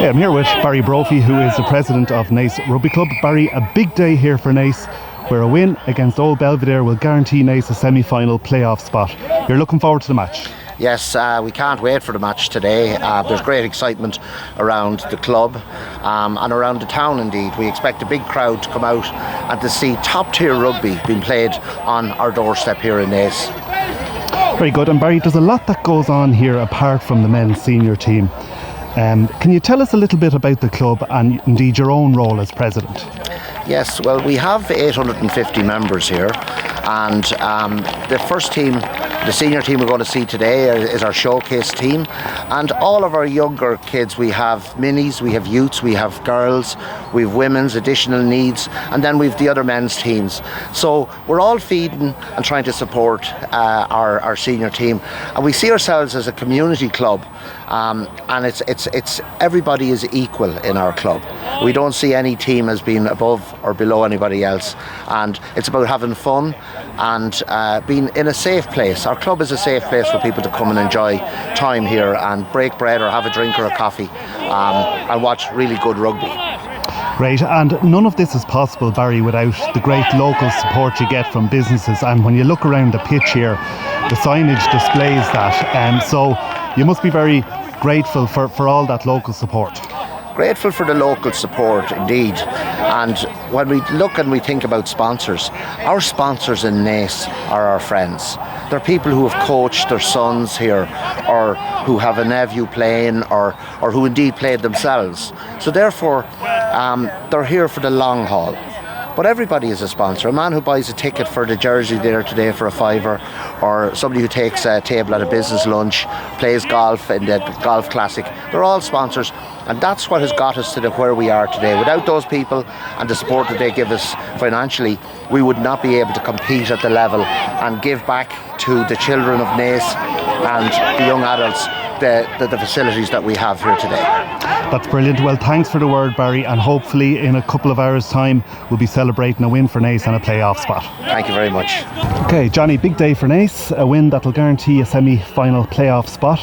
Hey, I'm here with Barry Brophy, who is the president of Naas Rugby Club. Barry, a big day here for Naas, where a win against Old Belvedere will guarantee Naas a semi-final playoff spot. You're looking forward to the match? Yes, we can't wait for the match today. There's great excitement around the club and around the town indeed. We expect a big crowd to come out and to see top tier rugby being played on our doorstep here in Naas. Very good. And Barry, there's a lot that goes on here apart from the men's senior team. Can you tell us a little bit about the club and indeed your own role as president? Yes, well, we have 850 members here, and the first team, the senior team we're going to see today is our showcase team, and all of our younger kids, we have minis, we have youths, we have girls, we have women's additional needs, and then we have the other men's teams. So we're all feeding and trying to support our senior team, and we see ourselves as a community club, and it's everybody is equal in our club. We don't see any team as being above or below anybody else, and it's about having fun and being in a safe place. Our club is a safe place for people to come and enjoy time here and break bread or have a drink or a coffee and watch really good rugby. Great, and none of this is possible, Barry, without the great local support you get from businesses. And when you look around the pitch here, the signage displays that, so you must be very grateful for all that local support. Grateful for the local support indeed, and when we look and we think about sponsors, our sponsors in Naas are our friends. They're people who have coached their sons here, or who have a nephew playing, or who indeed played themselves. So therefore they're here for the long haul. But everybody is a sponsor. A man who buys a ticket for the jersey there today for a fiver, or somebody who takes a table at a business lunch, plays golf in the golf classic, they're all sponsors, and that's what has got us to where we are today. Without those people and the support that they give us financially, we would not be able to compete at the level and give back to the children of Naas and the young adults the facilities that we have here today. That's brilliant. Well, thanks for the word, Barry, and hopefully in a couple of hours' time we'll be celebrating a win for Naas and a playoff spot. Thank you very much. Okay, Johnny, big day for Naas, a win that will guarantee a semi-final playoff spot.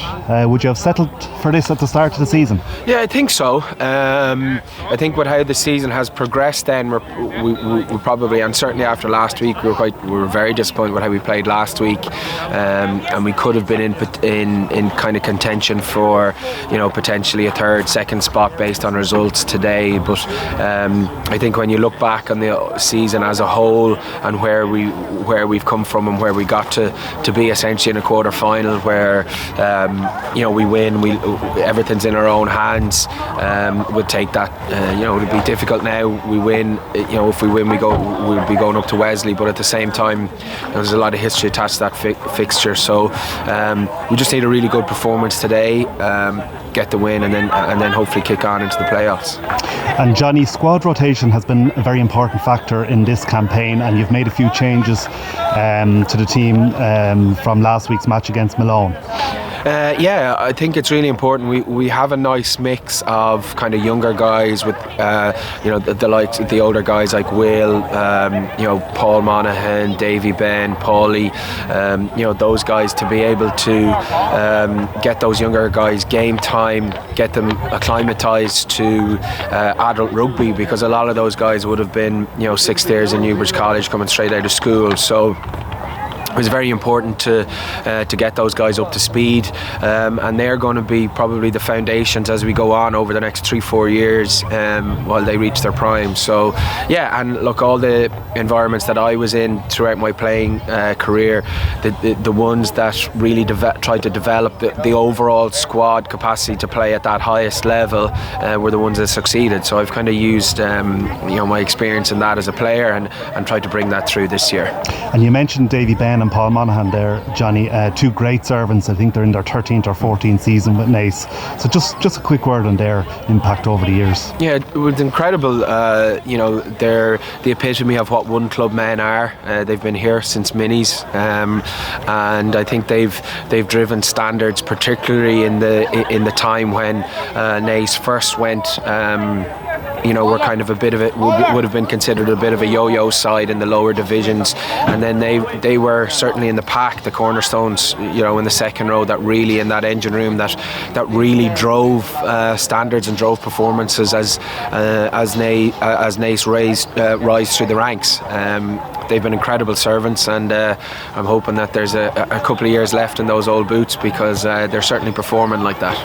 Would you have settled for this at the start of the season? Yeah, I think so. I think with how the season has progressed, then we probably, and certainly after last week, we were very disappointed with how we played last week, and we could have been in kind of contention for, potentially a third, second spot based on results today. But I think when you look back on the season as a whole and where we've come from and where we got to be essentially in a quarter final where we win, everything's in our own hands. We'll take that. It'll be difficult now. We win. If we win, we'll be going up to Wesley. But at the same time, there's a lot of history attached to that fixture. So we just need a really good performance today, get the win, and then hopefully kick on into the playoffs. And Johnny, squad rotation has been a very important factor in this campaign, and you've made a few changes to the team from last week's match against Malone. Yeah, I think it's really important. We have a nice mix of kind of younger guys with the older guys like Will, Paul Monaghan, Davy Ben, Paulie, those guys, to be able to get those younger guys game time, get them acclimatised to adult rugby, because a lot of those guys would have been 6 years in Newbridge College coming straight out of school. So it was very important to get those guys up to speed, and they're going to be probably the foundations as we go on over the next 3-4 years while they reach their prime. So yeah, and look, all the environments that I was in throughout my playing career, the ones that really tried to develop the overall squad capacity to play at that highest level were the ones that succeeded. So I've kind of used my experience in that as a player and tried to bring that through this year. And you mentioned Davy Ben and Paul Monaghan there, Johnny, two great servants. I think they're in their 13th or 14th season with Naas. So just a quick word on their impact over the years. Yeah, it was incredible. They're the epitome of what one club men are. They've been here since minis, and I think they've driven standards, particularly in the time when Naas first went were kind of a bit of it, would have been considered a bit of a yo-yo side in the lower divisions, and then they were certainly in the pack, the cornerstones, in the second row, that really, in that engine room, that really drove standards and drove performances as Naas rise through the ranks. They've been incredible servants, and I'm hoping that there's a couple of years left in those old boots, because they're certainly performing like that.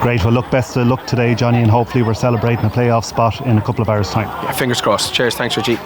Great. Well, look, best of luck today, Johnny, and hopefully we're celebrating a playoff spot in a couple of hours' time. Yeah, fingers crossed. Cheers. Thanks, Richie.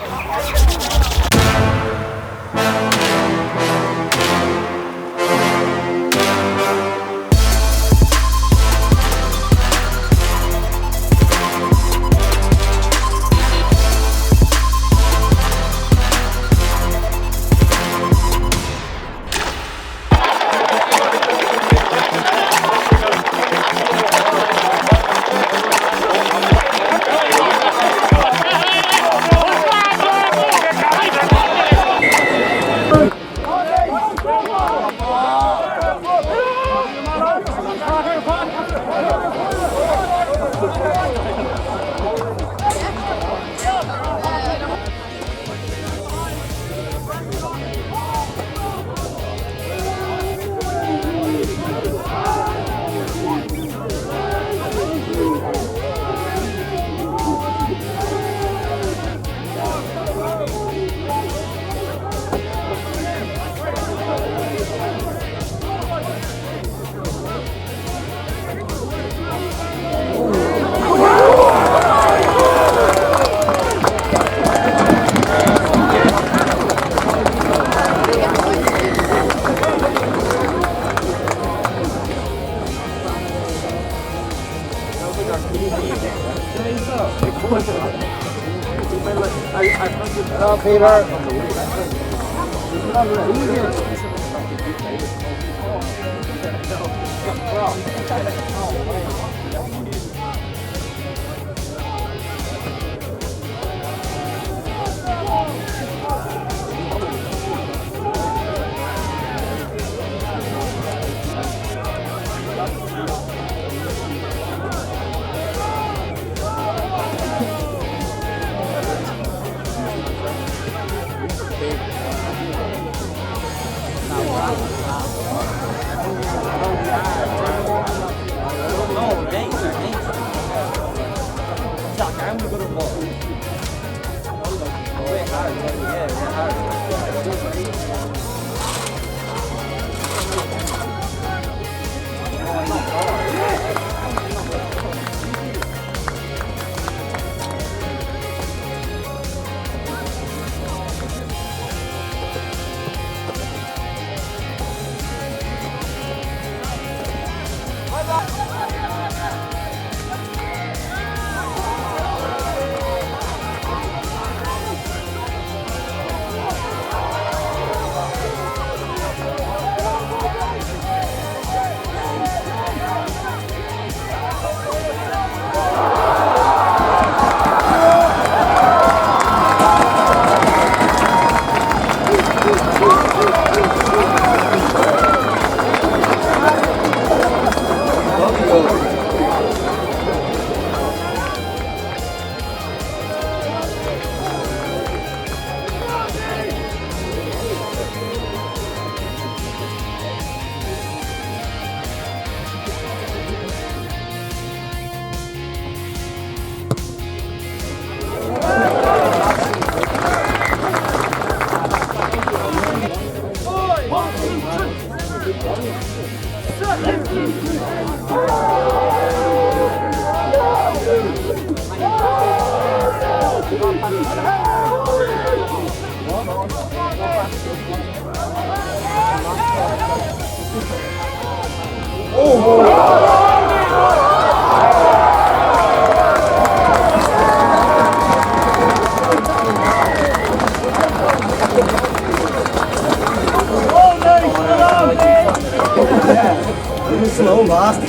Slow last.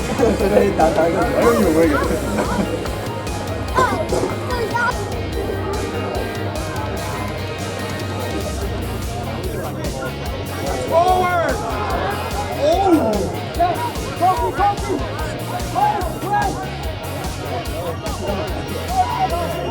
Forward! Oh!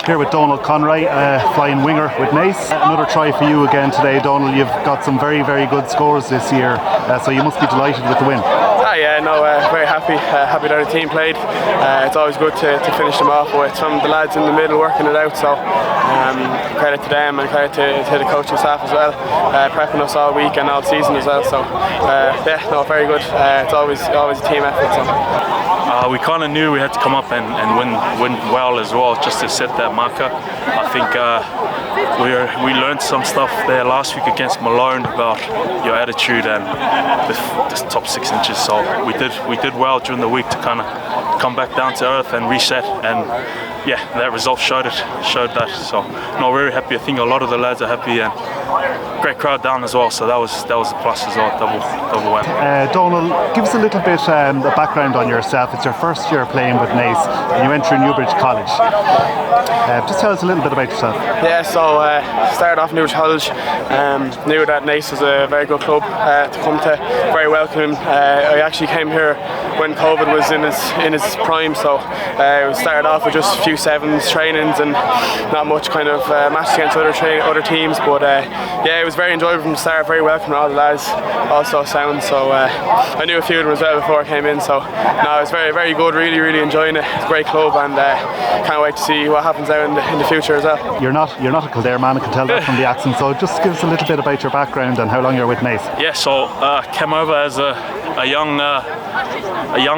Here with Donal Conroy, flying winger with Naas. Another try for you again today, Donal. You've got some very, very good scores this year, so you must be delighted with the win. Very happy that the team played. It's always good to finish them off with some of the lads in the middle working it out, so credit to them and credit to the coaching staff as well, prepping us all week and all season as well, so very good. It's always a team effort. So. We kind of knew we had to come up and win well as well, just to set that marker. I think we learned some stuff there last week against Malone about your attitude and the top 6 inches. So we did well during the week to kind of come back down to earth and reset. And yeah, that result showed that. So no, very happy. I think a lot of the lads are happy and great crowd down as well. So that was a plus as well. Double win. Donal, give us a little bit the background on yourself. It's your first year playing with Naas, and you went through Newbridge College. Just tell us a little bit about yourself. Yeah, so started off Newbridge College. Knew that Naas was a very good club to come to, very welcoming. I actually came here when COVID was in its prime, so we started off with just a few sevens trainings and not much kind of matches against other teams, but it was very enjoyable from the start, very welcoming. All the lads also sound, so I knew a few of them as well before I came in, so no, it was very, very good, really enjoying it. It's a great club and can't wait to see what happens out in the future as well. You're not a Kildare man, I can tell that from the accent, so just give us a little bit about your background and how long you're with Naas. Yeah, so came over as a young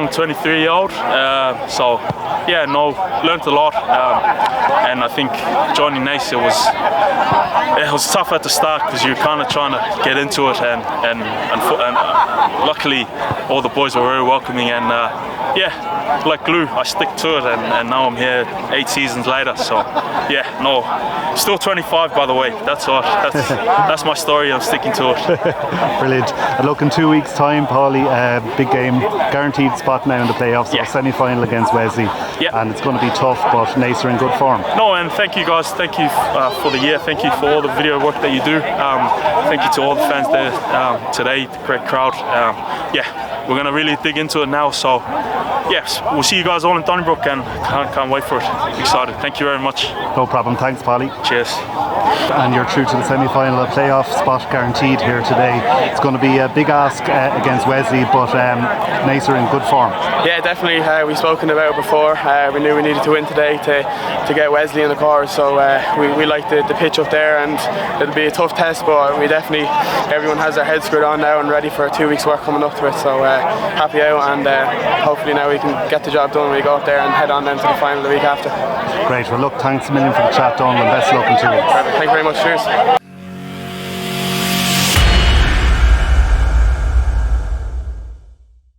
23-year-old, so yeah, learned a lot, and I think joining Naas, it was tough at the start because you're kind of trying to get into it, and luckily all the boys were very welcoming, and like glue, I stick to it, and now I'm here 8 seasons later. So yeah, still 25 by the way. That's my story. I'm sticking to it. Brilliant. And look, in 2 weeks' time, Paulie, big game, guaranteed spot now in the playoffs. Yeah. Semi-final against Wesley. Yeah. And it's going to be tough, but Naas are in good form. No, and thank you guys. Thank you for the year. Thank you for all the video work that you do. Thank you to all the fans there today. Great crowd. We're going to really dig into it now. So yes, we'll see you guys all in Donnybrook, and can't wait for it. Excited. Thank you very much. No problem. Thanks, Paulie. Cheers. And you're through to the semi-final, a playoff spot guaranteed here today. It's going to be a big ask against Wesley, but Naas are in good form. Yeah, definitely. We've spoken about it before. We knew we needed to win today to get Wesley in the cars, so we like the pitch up there, and it'll be a tough test, but everyone has their heads screwed on now and ready for 2 weeks work coming up to it, so happy out, and hopefully now we can get the job done when we go up there and head on then to the final the week after. Great. Well, look, thanks a million for the chat, Donal, and best of luck in 2 weeks. Perfect. Thank you very much. Cheers.